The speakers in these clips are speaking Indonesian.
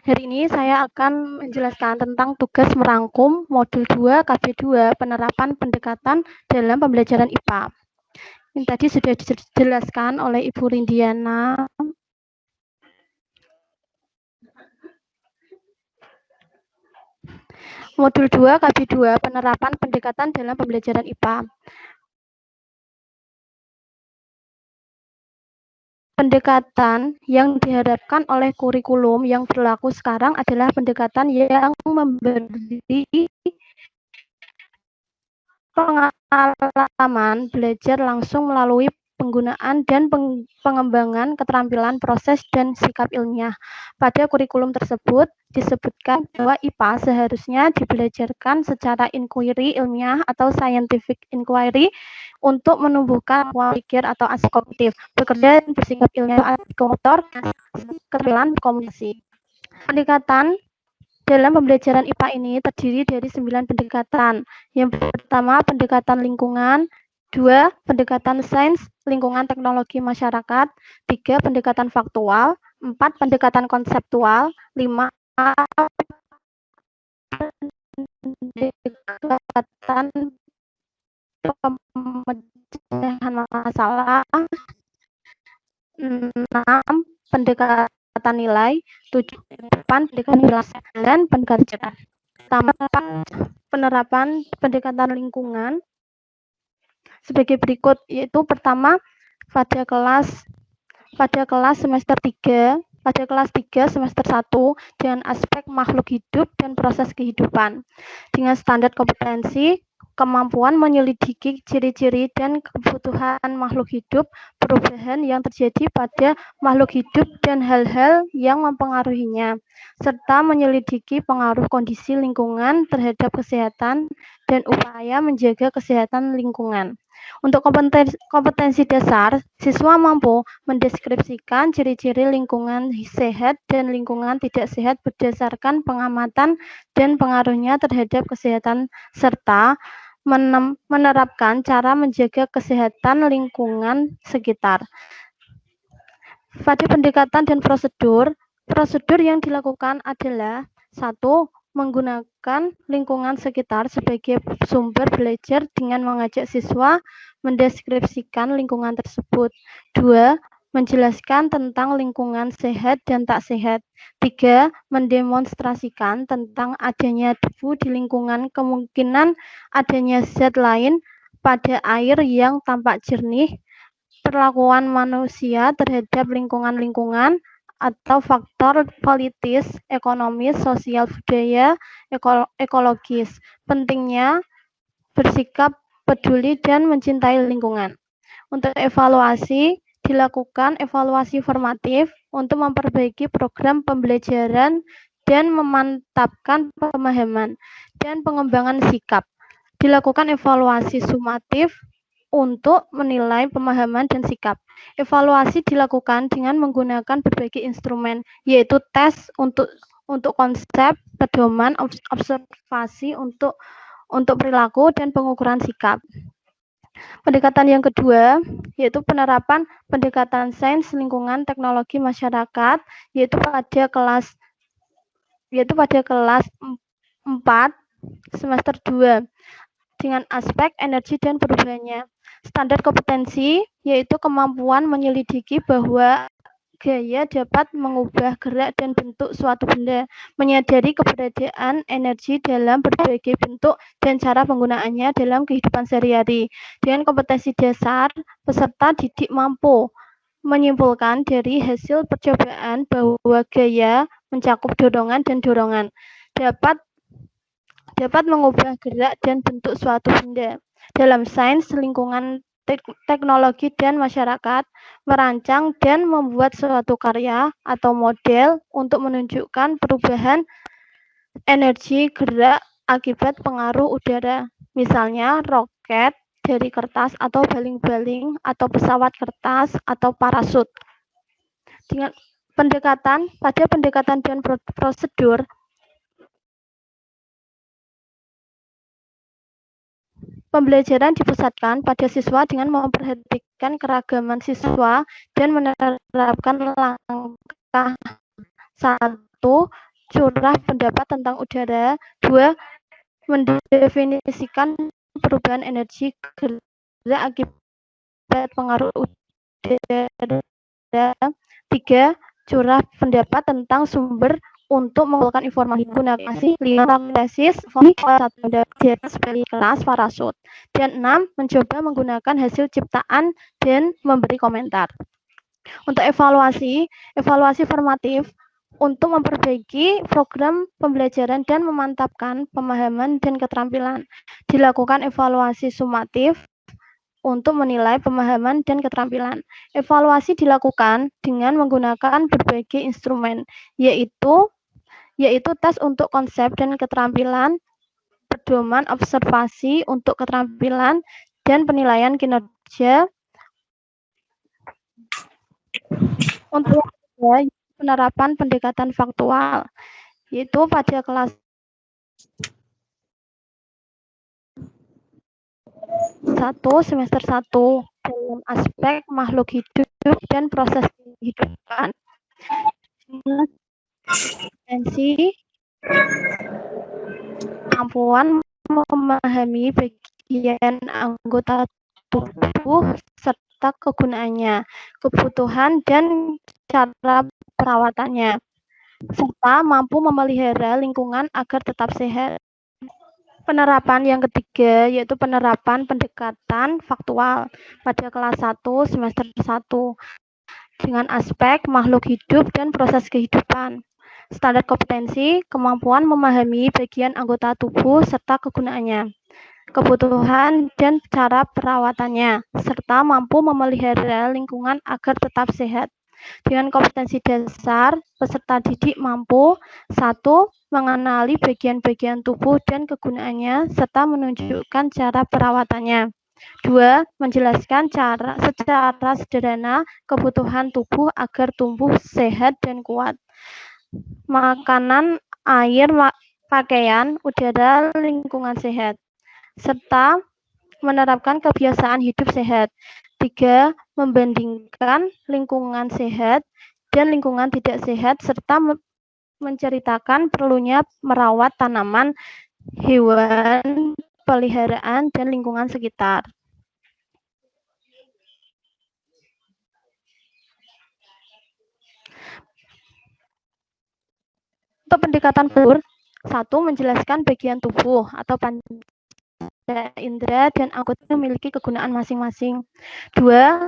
Hari ini saya akan menjelaskan tentang tugas merangkum modul 2 KB2 penerapan pendekatan dalam pembelajaran IPA. Ini tadi sudah dijelaskan oleh Ibu Rindiana. Modul 2 KB2 penerapan pendekatan dalam pembelajaran IPA. Pendekatan yang diharapkan oleh kurikulum yang berlaku sekarang adalah pendekatan yang memberi pengalaman belajar langsung melalui penggunaan dan pengembangan keterampilan proses dan sikap ilmiah. Pada kurikulum tersebut disebutkan bahwa IPA seharusnya dibelajarkan secara inquiry ilmiah atau scientific inquiry untuk menumbuhkan pola pikir atau aspek kognitif, bekerja dan bersikap ilmiah atau motor, keterampilan komunikasi. Pendekatan dalam pembelajaran IPA ini terdiri dari 9 pendekatan. Yang pertama, pendekatan lingkungan. 2, pendekatan sains, lingkungan, teknologi, masyarakat. 3, pendekatan faktual. 4, pendekatan konseptual. 5, pendekatan pemecahan masalah. 6, pendekatan nilai. 7, pendekatan penjelasan dan pendekatan pertama, penerapan pendekatan lingkungan sebagai berikut, yaitu pertama pada kelas semester 3 semester 1 dengan aspek makhluk hidup dan proses kehidupan dengan standar kompetensi, kemampuan menyelidiki ciri-ciri dan kebutuhan makhluk hidup, perubahan yang terjadi pada makhluk hidup dan hal-hal yang mempengaruhinya, serta menyelidiki pengaruh kondisi lingkungan terhadap kesehatan dan upaya menjaga kesehatan lingkungan. Untuk kompetensi dasar, siswa mampu mendeskripsikan ciri-ciri lingkungan sehat dan lingkungan tidak sehat berdasarkan pengamatan dan pengaruhnya terhadap kesehatan serta menerapkan cara menjaga kesehatan lingkungan sekitar. Pada pendekatan dan prosedur yang dilakukan adalah 1. Menggunakan lingkungan sekitar sebagai sumber belajar dengan mengajak siswa mendeskripsikan lingkungan tersebut. 2. Menjelaskan tentang lingkungan sehat dan tak sehat. 3. Mendemonstrasikan tentang adanya debu di lingkungan, kemungkinan adanya zat lain pada air yang tampak jernih, perlakuan manusia terhadap lingkungan atau faktor politis, ekonomis, sosial, budaya, ekologis. Pentingnya bersikap peduli dan mencintai lingkungan. Untuk evaluasi, dilakukan evaluasi formatif untuk memperbaiki program pembelajaran dan memantapkan pemahaman dan pengembangan sikap. Dilakukan evaluasi sumatif untuk menilai pemahaman dan sikap. Evaluasi dilakukan dengan menggunakan berbagai instrumen, yaitu tes untuk konsep, pedoman, observasi untuk perilaku dan pengukuran sikap. Pendekatan yang kedua, yaitu penerapan pendekatan sains, lingkungan, teknologi, masyarakat, yaitu pada kelas 4 semester 2 dengan aspek energi dan perubahannya. Standar kompetensi yaitu kemampuan menyelidiki bahwa gaya dapat mengubah gerak dan bentuk suatu benda, menyadari keberadaan energi dalam berbagai bentuk dan cara penggunaannya dalam kehidupan sehari-hari. Dengan kompetensi dasar, peserta didik mampu menyimpulkan dari hasil percobaan bahwa gaya mencakup dorongan dan dorongan, dapat mengubah gerak dan bentuk suatu benda. Dalam sains, lingkungan, teknologi, dan masyarakat, merancang dan membuat suatu karya atau model untuk menunjukkan perubahan energi gerak akibat pengaruh udara, misalnya roket dari kertas atau baling-baling atau pesawat kertas atau parasut. Dengan pada pendekatan dan prosedur, pembelajaran dipusatkan pada siswa dengan memperhatikan keragaman siswa dan menerapkan langkah 1 curah pendapat tentang udara. 2. Mendefinisikan perubahan energi gerak akibat pengaruh udara. 3. Curah pendapat tentang sumber untuk mengumpulkan informasi gunakan 5. Tesis sebagai kelas parasut. Dan 6. Mencoba menggunakan hasil ciptaan dan memberi komentar. Untuk evaluasi formatif untuk memperbaiki program pembelajaran dan memantapkan pemahaman dan keterampilan. Dilakukan evaluasi sumatif untuk menilai pemahaman dan keterampilan. Evaluasi dilakukan dengan menggunakan berbagai instrumen, yaitu tes untuk konsep dan keterampilan, pedoman observasi untuk keterampilan, dan penilaian kinerja. Untuk penerapan pendekatan faktual, yaitu pada kelas 1 semester 1 dalam aspek makhluk hidup dan proses kehidupan. Kompetensi kemampuan memahami bagian anggota tubuh serta kegunaannya, kebutuhan dan cara perawatannya, serta mampu memelihara lingkungan agar tetap sehat. Penerapan yang ketiga yaitu penerapan pendekatan faktual pada kelas 1 semester 1 dengan aspek makhluk hidup dan proses kehidupan. Standar kompetensi, kemampuan memahami bagian anggota tubuh serta kegunaannya, kebutuhan dan cara perawatannya, serta mampu memelihara lingkungan agar tetap sehat. Dengan kompetensi dasar, peserta didik mampu 1. Mengenali bagian-bagian tubuh dan kegunaannya, serta menunjukkan cara perawatannya. 2. Menjelaskan secara sederhana kebutuhan tubuh agar tumbuh sehat dan kuat. Makanan, air, pakaian, udara, lingkungan sehat. Serta menerapkan kebiasaan hidup sehat. 3. Membandingkan lingkungan sehat dan lingkungan tidak sehat, serta menceritakan perlunya merawat tanaman, hewan, peliharaan, dan lingkungan sekitar. Untuk pendekatan figur, 1. Menjelaskan bagian tubuh atau panca indera dan anggota memiliki kegunaan masing-masing. 2.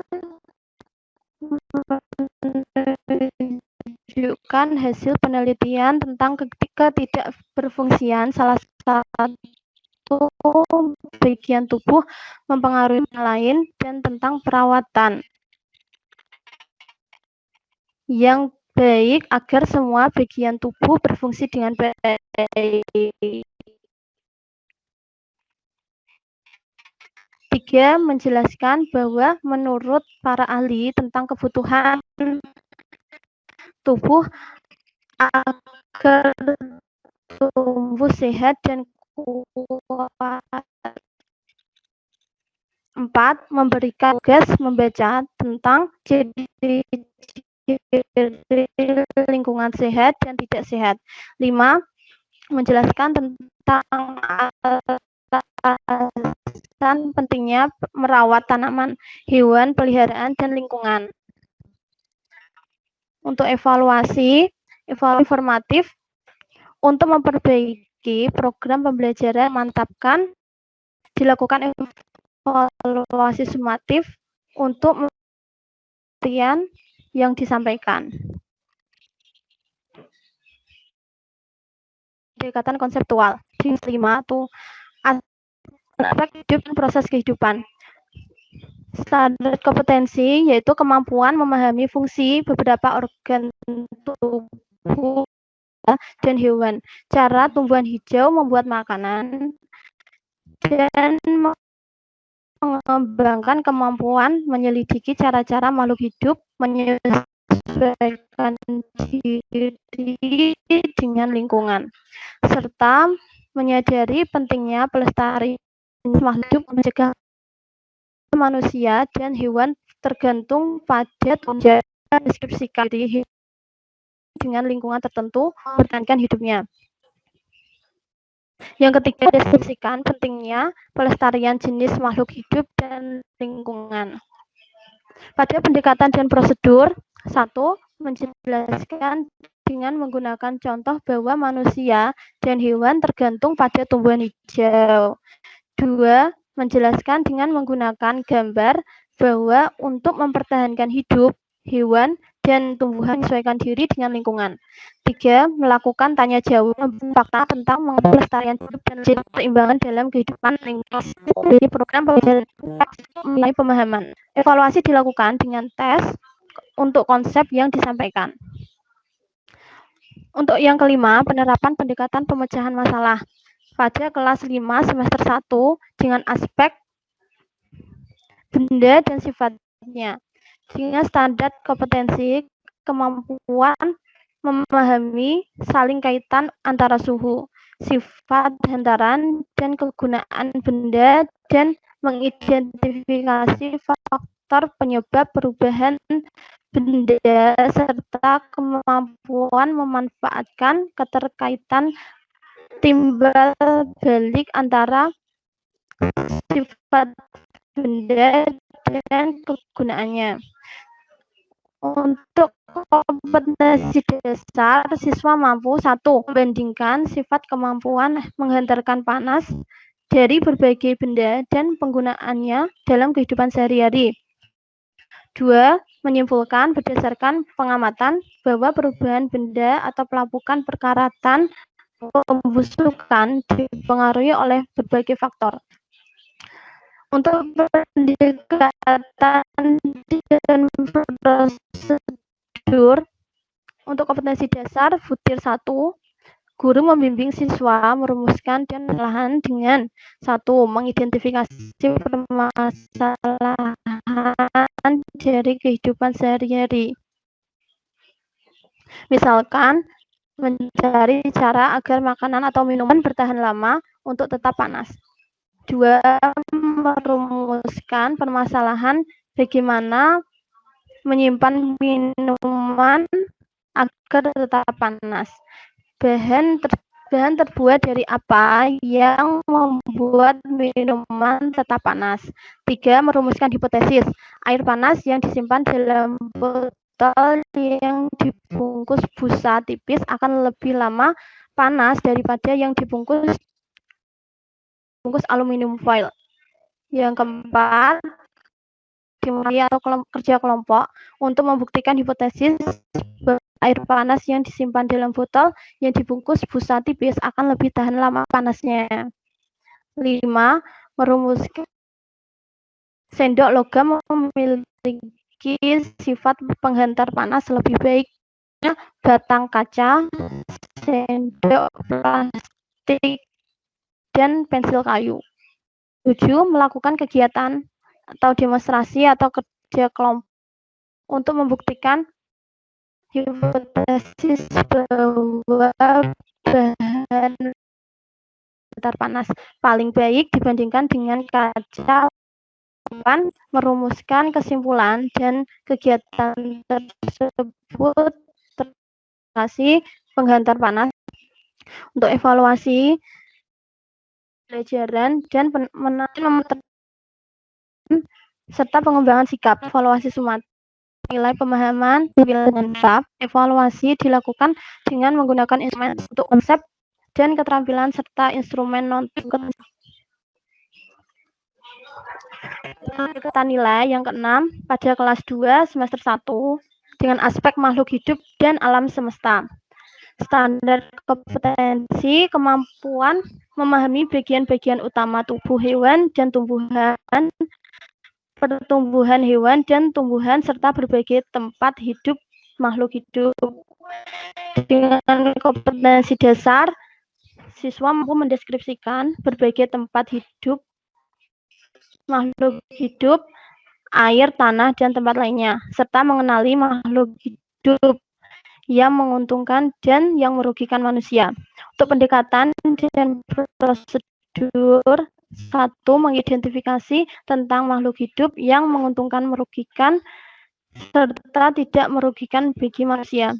Menunjukkan hasil penelitian tentang ketidakberfungsian salah satu bagian tubuh mempengaruhi yang lain dan tentang perawatan yang baik agar semua bagian tubuh berfungsi dengan baik. 3. Menjelaskan bahwa menurut para ahli tentang kebutuhan tubuh agar tumbuh sehat dan kuat. 4. Memberikan tugas membaca tentang ciri-ciri lingkungan sehat dan tidak sehat. 5. Menjelaskan tentang alasan pentingnya merawat tanaman, hewan, peliharaan, dan lingkungan. Untuk evaluasi formatif untuk memperbaiki program pembelajaran mantapkan, dilakukan evaluasi sumatif untuk penelitian yang disampaikan. Pendekatan konseptual. 5 itu aspek hidup dan proses kehidupan. Standar kompetensi yaitu kemampuan memahami fungsi beberapa organ tubuh dan hewan, cara tumbuhan hijau membuat makanan, dan mengembangkan kemampuan menyelidiki cara-cara makhluk hidup menyesuaikan diri dengan lingkungan, serta menyadari pentingnya pelestarian makhluk hidup mencegah manusia dan hewan tergantung pada deskripsikan dengan lingkungan tertentu mempertahankan hidupnya. Yang ketiga, deskripsikan pentingnya pelestarian jenis makhluk hidup dan lingkungan. Pada pendekatan dan prosedur, 1. Menjelaskan dengan menggunakan contoh bahwa manusia dan hewan tergantung pada tumbuhan hijau. 2. Menjelaskan dengan menggunakan gambar bahwa untuk mempertahankan hidup, hewan dan tumbuhan menyesuaikan diri dengan lingkungan. 3. Melakukan tanya jawab fakta tentang pelestarian hidup dan keseimbangan dalam kehidupan lingkungan. Ini program pembelajaran mengenai pemahaman. Evaluasi dilakukan dengan tes untuk konsep yang disampaikan. Untuk yang kelima, penerapan pendekatan pemecahan masalah pada kelas 5 semester 1 dengan aspek benda dan sifatnya. Dengan standar kompetensi, kemampuan memahami saling kaitan antara suhu, sifat hantaran, dan kegunaan benda, dan mengidentifikasi faktor penyebab perubahan benda, serta kemampuan memanfaatkan keterkaitan timbal balik antara sifat benda dan kegunaannya. Untuk kompetensi dasar, siswa mampu 1. Membandingkan sifat kemampuan menghantarkan panas dari berbagai benda dan penggunaannya dalam kehidupan sehari-hari. 2. Menyimpulkan berdasarkan pengamatan bahwa perubahan benda atau pelapukan perkaratan pembusukan dipengaruhi oleh berbagai faktor. Untuk pendekatan dan prosedur, untuk kompetensi dasar butir 1, guru membimbing siswa merumuskan dan perlahan dengan 1. Mengidentifikasi permasalahan dari kehidupan sehari-hari. Misalkan, mencari cara agar makanan atau minuman bertahan lama untuk tetap panas. 2. Merumuskan permasalahan bagaimana menyimpan minuman agar tetap panas. Bahan terbuat dari apa yang membuat minuman tetap panas. 3. Merumuskan hipotesis. Air panas yang disimpan dalam botol yang dibungkus busa tipis akan lebih lama panas daripada yang dibungkus aluminium foil. Yang keempat, dimulai atau kerja kelompok untuk membuktikan hipotesis bahwa air panas yang disimpan dalam botol yang dibungkus busa tipis akan lebih tahan lama panasnya. 5. Merumuskan sendok logam memiliki sifat penghantar panas lebih baik batang kaca, sendok plastik, dan pensil kayu. 7. Melakukan kegiatan atau demonstrasi atau kerja kelompok untuk membuktikan hipotesis bahwa bahan hantar panas paling baik dibandingkan dengan kaca. Merumuskan kesimpulan dan kegiatan tersebut terkait penghantar panas untuk evaluasi pelajaran dan serta pengembangan sikap. Evaluasi SUMAT, nilai pemahaman, dan sikap. Evaluasi dilakukan dengan menggunakan instrumen untuk konsep dan keterampilan serta instrumen non-teknis. Nilai yang keenam pada kelas 2 semester 1 dengan aspek makhluk hidup dan alam semesta. Standar kompetensi, kemampuan memahami bagian-bagian utama tubuh hewan dan tumbuhan, pertumbuhan hewan dan tumbuhan, serta berbagai tempat hidup makhluk hidup. Dengan kompetensi dasar, siswa mampu mendeskripsikan berbagai tempat hidup makhluk hidup, air, tanah, dan tempat lainnya, serta mengenali makhluk hidup yang menguntungkan dan yang merugikan manusia. Untuk pendekatan dan prosedur, 1. Mengidentifikasi tentang makhluk hidup yang menguntungkan, merugikan, serta tidak merugikan bagi manusia.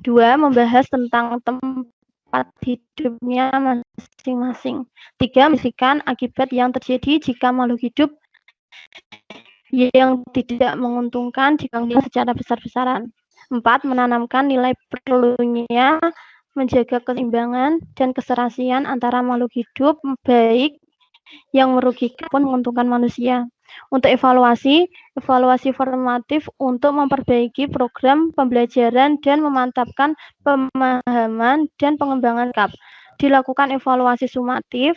2. Membahas tentang tempat hidupnya masing-masing. 3. Mendiskusikan akibat yang terjadi jika makhluk hidup yang tidak menguntungkan diganggu secara besar-besaran. 4. Menanamkan nilai perlunya menjaga keseimbangan dan keserasian antara makhluk hidup baik yang merugikan pun menguntungkan manusia. Untuk evaluasi formatif untuk memperbaiki program pembelajaran dan memantapkan pemahaman dan pengembangan sikap. Dilakukan evaluasi sumatif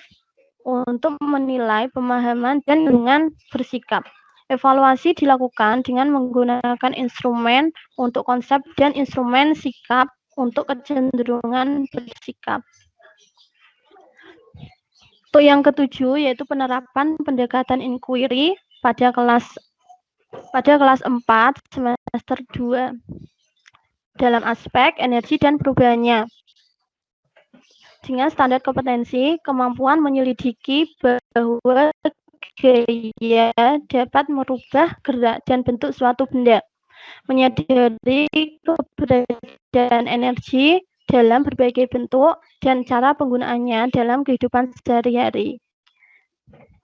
untuk menilai pemahaman dan dengan bersikap. Evaluasi dilakukan dengan menggunakan instrumen untuk konsep dan instrumen sikap untuk kecenderungan bersikap. Untuk yang ketujuh yaitu penerapan pendekatan inquiry pada kelas 4 semester 2 dalam aspek energi dan perubahannya. Dengan standar kompetensi, kemampuan menyelidiki bahwa gaya dapat merubah gerak dan bentuk suatu benda, menyadari keberadaan energi dalam berbagai bentuk dan cara penggunaannya dalam kehidupan sehari-hari.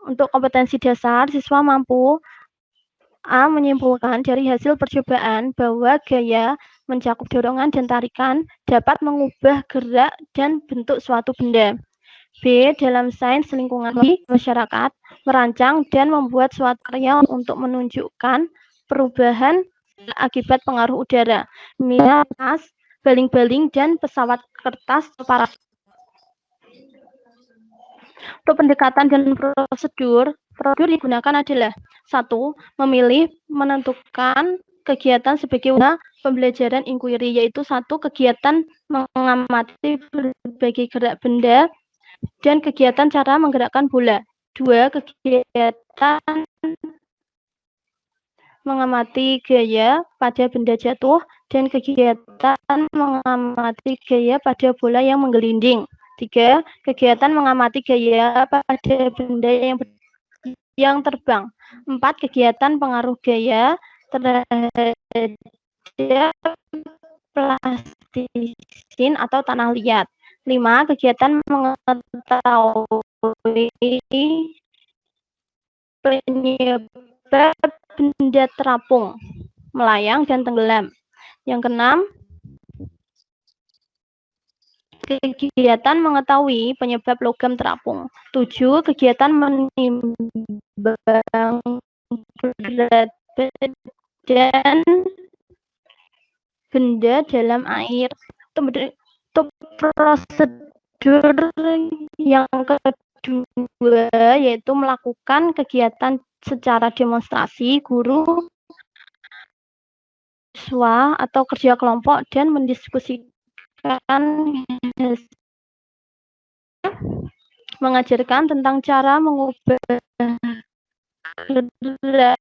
Untuk kompetensi dasar, siswa mampu A. Menyimpulkan dari hasil percobaan bahwa gaya mencakup dorongan dan tarikan dapat mengubah gerak dan bentuk suatu benda. B. Dalam sains lingkungan masyarakat, merancang dan membuat suatu karya untuk menunjukkan perubahan akibat pengaruh udara, misalnya baling-baling dan pesawat kertas para. Untuk pendekatan dan prosedur digunakan adalah 1. Memilih menentukan kegiatan sebagai pembelajaran inquiry, yaitu 1. Kegiatan mengamati berbagai gerak benda dan kegiatan cara menggerakkan bola. 2. Kegiatan mengamati gaya pada benda jatuh dan kegiatan mengamati gaya pada bola yang menggelinding. 3. Kegiatan mengamati gaya pada benda yang terbang. 4. Kegiatan pengaruh gaya terhadap plastisin atau tanah liat. 5. Kegiatan mengetahui penyebab benda terapung, melayang, dan tenggelam. Yang keenam, kegiatan mengetahui penyebab logam terapung. 7. Kegiatan menimbang berat badan benda dalam air. Untuk prosedur yang kedua yaitu melakukan kegiatan secara demonstrasi, guru, siswa atau kerja kelompok dan mendiskusikan mengajarkan tentang cara mengubah gerak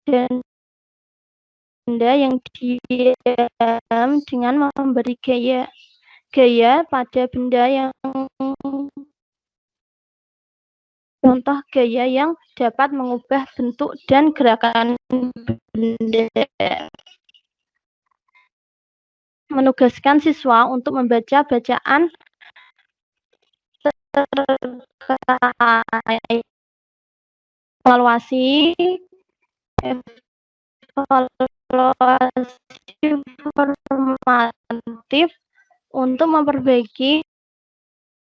dan benda yang diam dengan memberi gaya pada benda yang contoh gaya yang dapat mengubah bentuk dan gerakan benda. Menugaskan siswa untuk membaca bacaan terkait evaluasi formatif untuk memperbaiki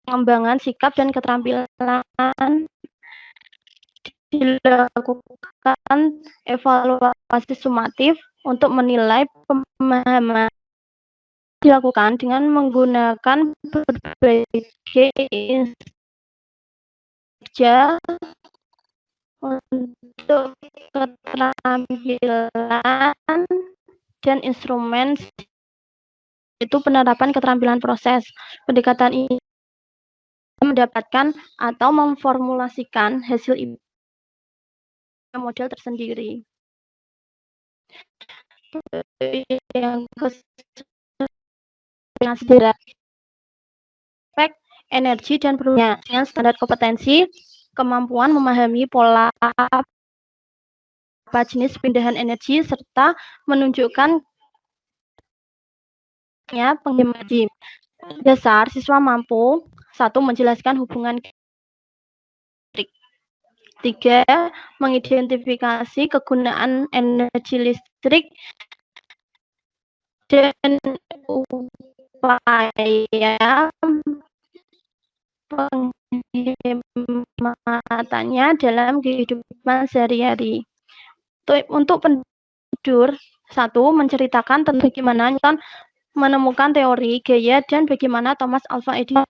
pengembangan sikap dan keterampilan. Dilakukan evaluasi sumatif untuk menilai pemahaman, dilakukan dengan menggunakan berbagai kerja untuk keterampilan dan instrumen, itu penerapan keterampilan proses. Pendekatan ini mendapatkan atau memformulasikan hasil model tersendiri. Yang aspek energi dan perubahan dengan standar kompetensi, kemampuan memahami pola jenis pindahan energi serta menunjukkan penghemat. Dasar siswa mampu 1. Menjelaskan hubungan listrik. 3. Mengidentifikasi kegunaan energi listrik dan upaya penghematannya dalam kehidupan sehari-hari. Untuk penjudur, 1. Menceritakan tentang bagaimana Newton menemukan teori gaya dan bagaimana Thomas Alva Edison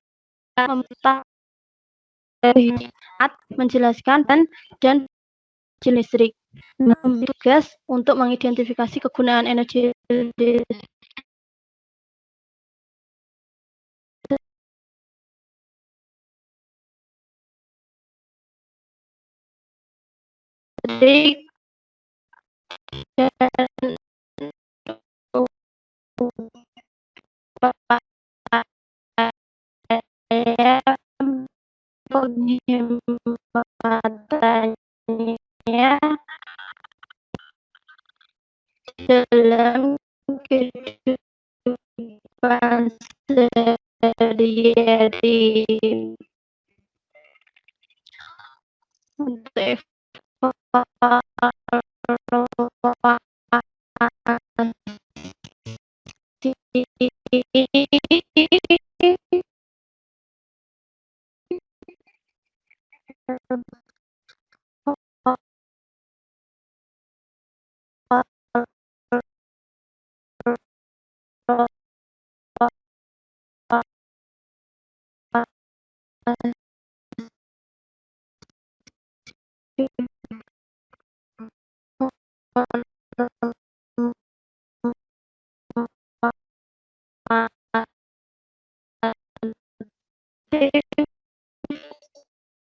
menjelaskan dan listrik. Tugas untuk mengidentifikasi kegunaan energi listrik dan penghematannya dalam kehidupan sehari-hari.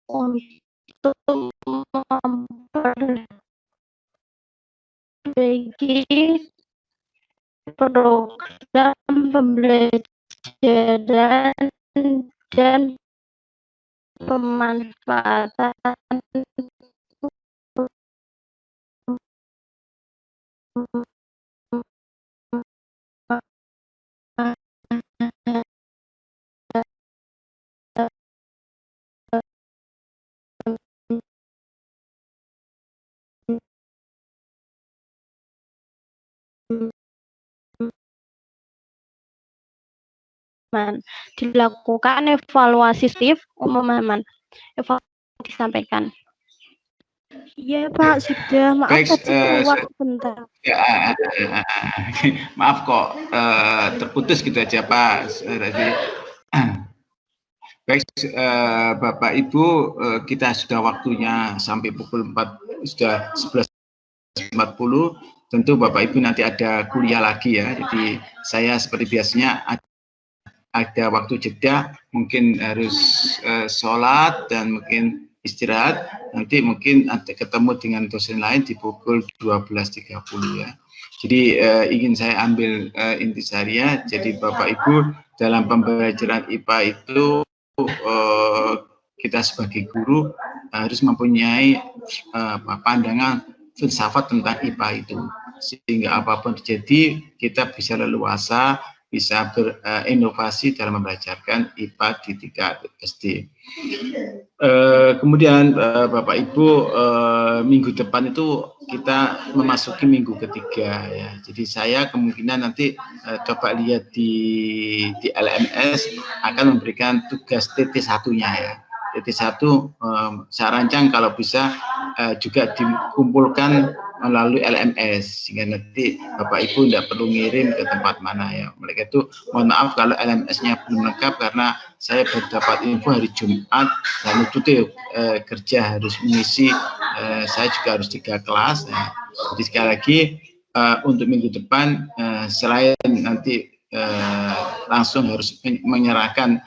Untuk memperbaiki program pembelajaran dan pemanfaatan dilakukan evaluasi sistem pemahaman disampaikan. Iya Pak, sudah. Maaf tadi keluar bentar. Ya, maaf kok terputus gitu aja Pak. Baik, Bapak Ibu, kita sudah waktunya sampai pukul 4, sudah 11.40. Tentu Bapak Ibu nanti ada kuliah lagi ya. Jadi saya seperti biasanya ada waktu jeda, mungkin harus sholat dan mungkin istirahat. Nanti mungkin ketemu dengan dosen lain di pukul 12.30 ya. Jadi ingin saya ambil intisarinya. Jadi Bapak Ibu dalam pembelajaran IPA itu kita sebagai guru harus mempunyai pandangan filsafat tentang IPA itu, sehingga apapun terjadi kita bisa leluasa, bisa berinovasi dalam membelajarkan IPA di tingkat SD. Kemudian Bapak Ibu, minggu depan itu kita memasuki minggu ketiga ya. Jadi saya kemungkinan nanti coba lihat di LMS akan memberikan tugas TT1-nya ya. TT1 saya rancang kalau bisa juga dikumpulkan melalui LMS, sehingga nanti Bapak Ibu tidak perlu ngirim ke tempat mana ya. Mereka itu mohon maaf kalau LMS-nya belum lengkap, karena saya berdapat info hari Jumat dan itu kerja harus mengisi, saya juga harus 3 kelas. Nah, jadi sekali lagi untuk minggu depan selain nanti langsung harus menyerahkan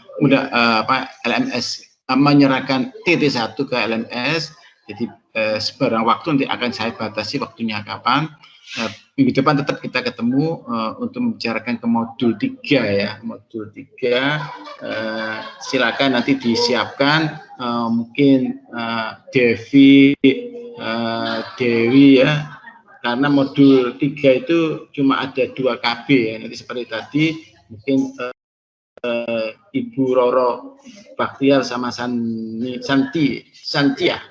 LMS, menyerahkan TT1 ke LMS. Jadi sebarang waktu nanti akan saya batasi waktunya kapan. Minggu depan tetap kita ketemu untuk membicarakan ke modul 3 ya. Modul 3 silakan nanti disiapkan, mungkin Dewi ya. Karena modul 3 itu cuma ada 2 KB ya. Nanti seperti tadi Mungkin Ibu Roro Baktiar sama Santia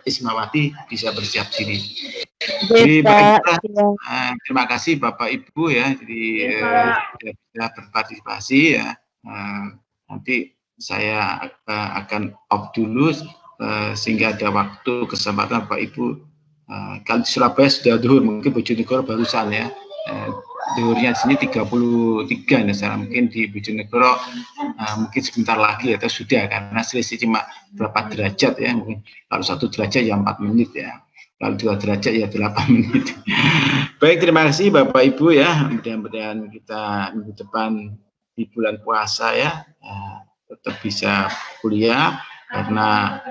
Ismawati bisa bersiap diri. Jadi terima kasih Bapak Ibu ya, jadi sudah berpartisipasi ya. Nanti saya akan off dulu sehingga ada waktu kesempatan Bapak Ibu. Kan Surabaya sudah zuhur, mungkin Bojonegoro barusan ya. Zuhurnya di sini 33 ya, sekarang mungkin di Bojonegoro mungkin sebentar lagi atau sudah, karena selisih cuma berapa derajat ya, mungkin kalau 1 derajat ya 4 menit ya, kalau 2 derajat ya 8 menit. Baik, terima kasih Bapak Ibu ya, mudah-mudahan kita minggu depan di bulan puasa ya tetap bisa kuliah, karena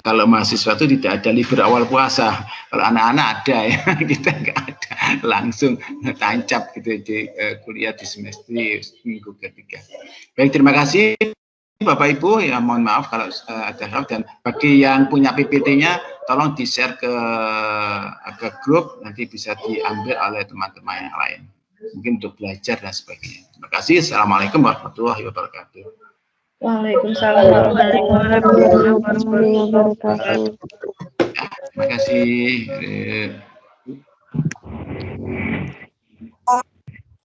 kalau mahasiswa itu tidak ada libur awal puasa. Kalau anak-anak ada ya, kita nggak ada, langsung tancap gitu di kuliah di semester minggu ketiga. Baik, terima kasih Bapak Ibu ya, mohon maaf kalau ada hal, dan bagi yang punya PPT-nya tolong di-share ke grup, nanti bisa diambil oleh teman-teman yang lain, mungkin untuk belajar dan sebagainya. Terima kasih. Assalamualaikum warahmatullahi wabarakatuh. Waalaikumsalam warahmatullahi wabarakatuh. Terima kasih.